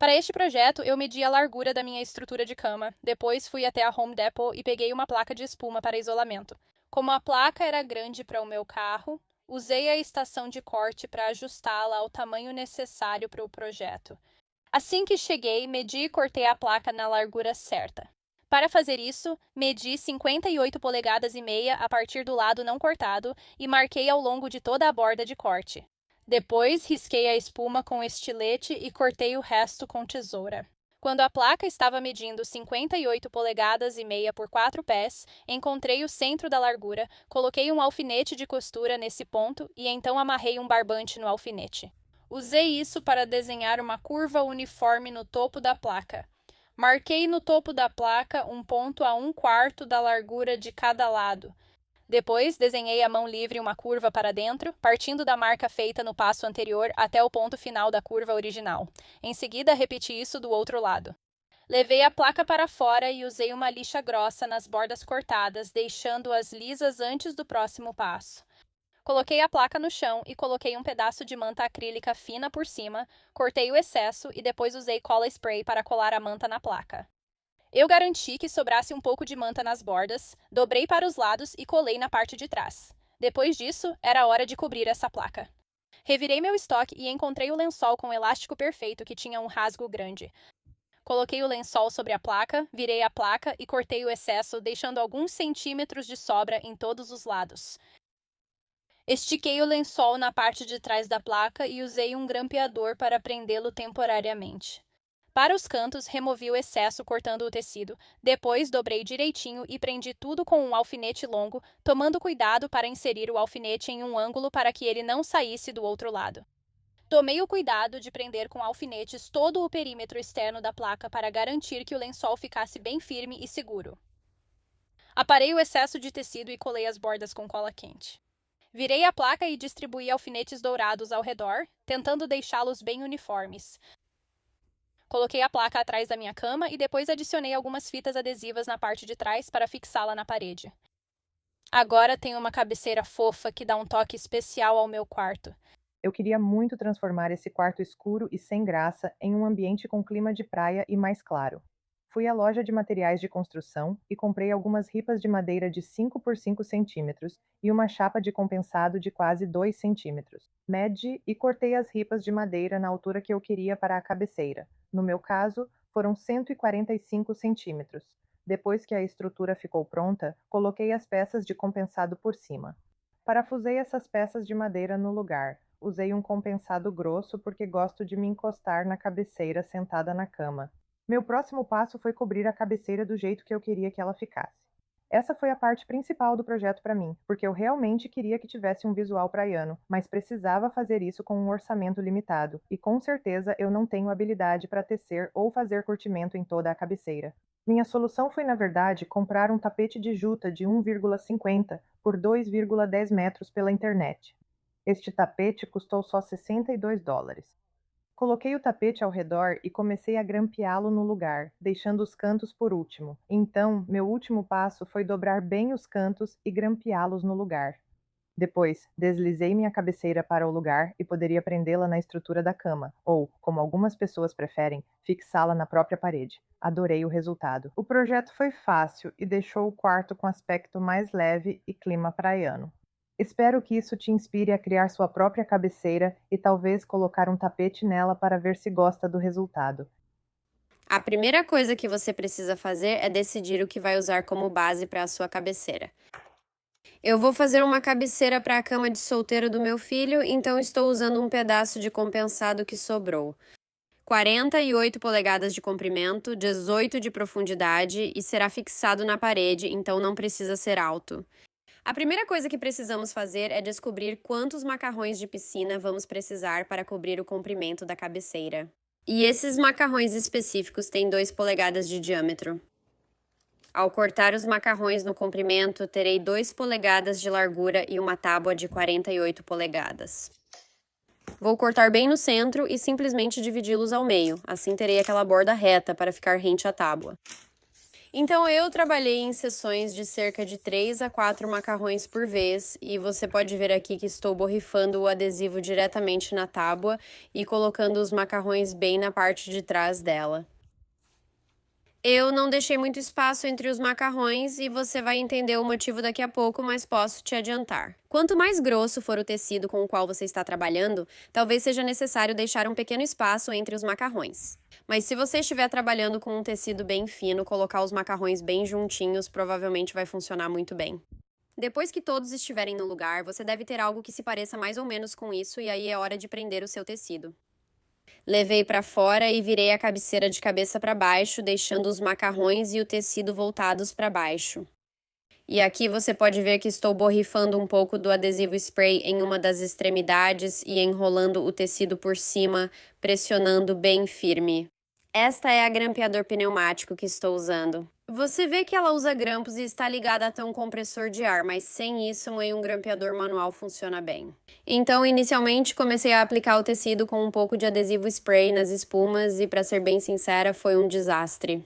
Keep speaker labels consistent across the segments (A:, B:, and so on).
A: Para este projeto, eu medi a largura da minha estrutura de cama, depois fui até a Home Depot e peguei uma placa de espuma para isolamento. Como a placa era grande para o meu carro, usei a estação de corte para ajustá-la ao tamanho necessário para o projeto. Assim que cheguei, medi e cortei a placa na largura certa. Para fazer isso, medi 58 polegadas e meia a partir do lado não cortado e marquei ao longo de toda a borda de corte. Depois, risquei a espuma com estilete e cortei o resto com tesoura. Quando a placa estava medindo 58 polegadas e meia por 4 pés, encontrei o centro da largura, coloquei um alfinete de costura nesse ponto e então amarrei um barbante no alfinete. Usei isso para desenhar uma curva uniforme no topo da placa. Marquei no topo da placa um ponto a 1/4 da largura de cada lado. Depois, desenhei à mão livre uma curva para dentro, partindo da marca feita no passo anterior até o ponto final da curva original. Em seguida, repeti isso do outro lado. Levei a placa para fora e usei uma lixa grossa nas bordas cortadas, deixando-as lisas antes do próximo passo. Coloquei a placa no chão e coloquei um pedaço de manta acrílica fina por cima, cortei o excesso e depois usei cola spray para colar a manta na placa. Eu garanti que sobrasse um pouco de manta nas bordas, dobrei para os lados e colei na parte de trás. Depois disso, era hora de cobrir essa placa. Revirei meu estoque e encontrei o lençol com elástico perfeito que tinha um rasgo grande. Coloquei o lençol sobre a placa, virei a placa e cortei o excesso, deixando alguns centímetros de sobra em todos os lados. Estiquei o lençol na parte de trás da placa e usei um grampeador para prendê-lo temporariamente. Para os cantos, removi o excesso cortando o tecido, depois dobrei direitinho e prendi tudo com um alfinete longo, tomando cuidado para inserir o alfinete em um ângulo para que ele não saísse do outro lado. Tomei o cuidado de prender com alfinetes todo o perímetro externo da placa para garantir que o lençol ficasse bem firme e seguro. Aparei o excesso de tecido e colei as bordas com cola quente. Virei a placa e distribuí alfinetes dourados ao redor, tentando deixá-los bem uniformes. Coloquei a placa atrás da minha cama e depois adicionei algumas fitas adesivas na parte de trás para fixá-la na parede. Agora tenho uma cabeceira fofa que dá um toque especial ao meu quarto.
B: Eu queria muito transformar esse quarto escuro e sem graça em um ambiente com clima de praia e mais claro. Fui à loja de materiais de construção e comprei algumas ripas de madeira de 5 por 5 centímetros e uma chapa de compensado de quase 2 centímetros. Medi e cortei as ripas de madeira na altura que eu queria para a cabeceira. No meu caso, foram 145 centímetros. Depois que a estrutura ficou pronta, coloquei as peças de compensado por cima. Parafusei essas peças de madeira no lugar. Usei um compensado grosso porque gosto de me encostar na cabeceira sentada na cama. Meu próximo passo foi cobrir a cabeceira do jeito que eu queria que ela ficasse. Essa foi a parte principal do projeto para mim, porque eu realmente queria que tivesse um visual praiano, mas precisava fazer isso com um orçamento limitado, e com certeza eu não tenho habilidade para tecer ou fazer curtimento em toda a cabeceira. Minha solução foi, na verdade, comprar um tapete de juta de 1,50 por 2,10 metros pela internet. Este tapete custou só US$ 62. Coloquei o tapete ao redor e comecei a grampeá-lo no lugar, deixando os cantos por último. Então, meu último passo foi dobrar bem os cantos e grampeá-los no lugar. Depois, deslizei minha cabeceira para o lugar e poderia prendê-la na estrutura da cama, ou, como algumas pessoas preferem, fixá-la na própria parede. Adorei o resultado. O projeto foi fácil e deixou o quarto com aspecto mais leve e clima praiano. Espero que isso te inspire a criar sua própria cabeceira e talvez colocar um tapete nela para ver se gosta do resultado.
C: A primeira coisa que você precisa fazer é decidir o que vai usar como base para a sua cabeceira. Eu vou fazer uma cabeceira para a cama de solteiro do meu filho, então estou usando um pedaço de compensado que sobrou. 48 polegadas de comprimento, 18 de profundidade e será fixado na parede, então não precisa ser alto. A primeira coisa que precisamos fazer é descobrir quantos macarrões de piscina vamos precisar para cobrir o comprimento da cabeceira. E esses macarrões específicos têm 2 polegadas de diâmetro. Ao cortar os macarrões no comprimento, terei 2 polegadas de largura e uma tábua de 48 polegadas. Vou cortar bem no centro e simplesmente dividi-los ao meio, assim terei aquela borda reta para ficar rente à tábua. Então, eu trabalhei em sessões de cerca de 3 a 4 macarrões por vez, e você pode ver aqui que estou borrifando o adesivo diretamente na tábua e colocando os macarrões bem na parte de trás dela. Eu não deixei muito espaço entre os macarrões e você vai entender o motivo daqui a pouco, mas posso te adiantar. Quanto mais grosso for o tecido com o qual você está trabalhando, talvez seja necessário deixar um pequeno espaço entre os macarrões. Mas se você estiver trabalhando com um tecido bem fino, colocar os macarrões bem juntinhos provavelmente vai funcionar muito bem. Depois que todos estiverem no lugar, você deve ter algo que se pareça mais ou menos com isso e aí é hora de prender o seu tecido. Levei para fora e virei a cabeceira de cabeça para baixo, deixando os macarrões e o tecido voltados para baixo. E aqui você pode ver que estou borrifando um pouco do adesivo spray em uma das extremidades e enrolando o tecido por cima, pressionando bem firme. Esta é a grampeador pneumático que estou usando. Você vê que ela usa grampos e está ligada até um compressor de ar, mas sem isso, um grampeador manual funciona bem. Então, inicialmente, comecei a aplicar o tecido com um pouco de adesivo spray nas espumas e, para ser bem sincera, foi um desastre.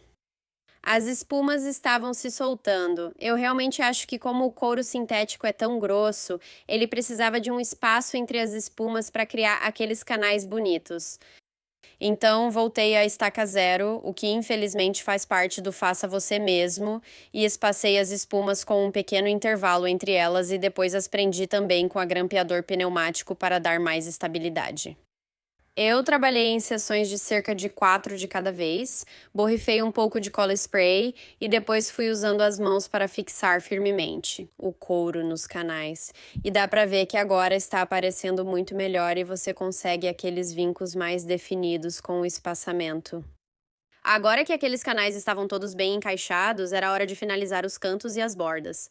C: As espumas estavam se soltando. Eu realmente acho que, como o couro sintético é tão grosso, ele precisava de um espaço entre as espumas para criar aqueles canais bonitos. Então, voltei à estaca zero, o que infelizmente faz parte do faça você mesmo, e espacei as espumas com um pequeno intervalo entre elas e depois as prendi também com a grampeador pneumático para dar mais estabilidade. Eu trabalhei em sessões de cerca de 4 de cada vez, borrifei um pouco de cola spray e depois fui usando as mãos para fixar firmemente o couro nos canais. E dá para ver que agora está aparecendo muito melhor e você consegue aqueles vincos mais definidos com o espaçamento. Agora que aqueles canais estavam todos bem encaixados, era hora de finalizar os cantos e as bordas.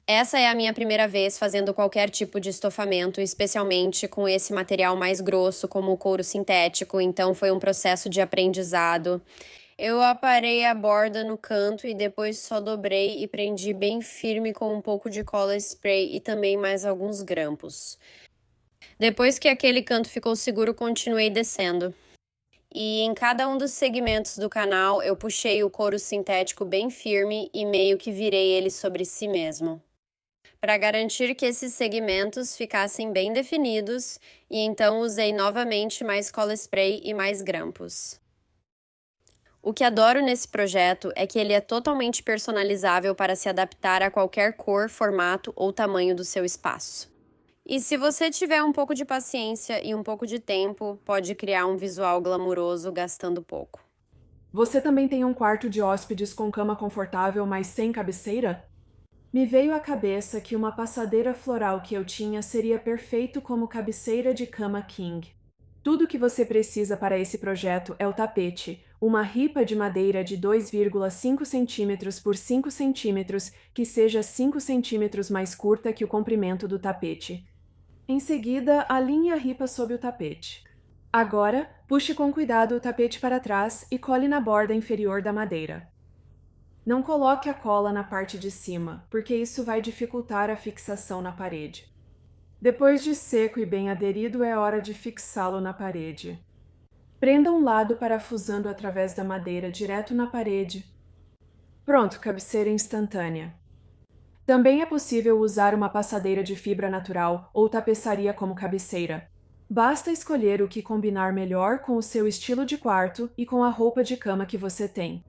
C: Essa é a minha primeira vez fazendo qualquer tipo de estofamento, especialmente com esse material mais grosso, como o couro sintético, então foi um processo de aprendizado. Eu aparei a borda no canto e depois só dobrei e prendi bem firme com um pouco de cola spray e também mais alguns grampos. Depois que aquele canto ficou seguro, continuei descendo. E em cada um dos segmentos do canal, eu puxei o couro sintético bem firme e meio que virei ele sobre si mesmo, para garantir que esses segmentos ficassem bem definidos, e então usei novamente mais cola spray e mais grampos. O que adoro nesse projeto é que ele é totalmente personalizável para se adaptar a qualquer cor, formato ou tamanho do seu espaço. E se você tiver um pouco de paciência e um pouco de tempo, pode criar um visual glamuroso gastando pouco.
D: Você também tem um quarto de hóspedes com cama confortável, mas sem cabeceira? Me veio à cabeça que uma passadeira floral que eu tinha seria perfeito como cabeceira de cama king. Tudo que você precisa para esse projeto é o tapete, uma ripa de madeira de 2,5 cm por 5 cm que seja 5 cm mais curta que o comprimento do tapete. Em seguida, alinhe a ripa sob o tapete. Agora, puxe com cuidado o tapete para trás e cole na borda inferior da madeira. Não coloque a cola na parte de cima, porque isso vai dificultar a fixação na parede. Depois de seco e bem aderido, é hora de fixá-lo na parede. Prenda um lado parafusando através da madeira direto na parede. Pronto, cabeceira instantânea. Também é possível usar uma passadeira de fibra natural ou tapeçaria como cabeceira. Basta escolher o que combinar melhor com o seu estilo de quarto e com a roupa de cama que você tem.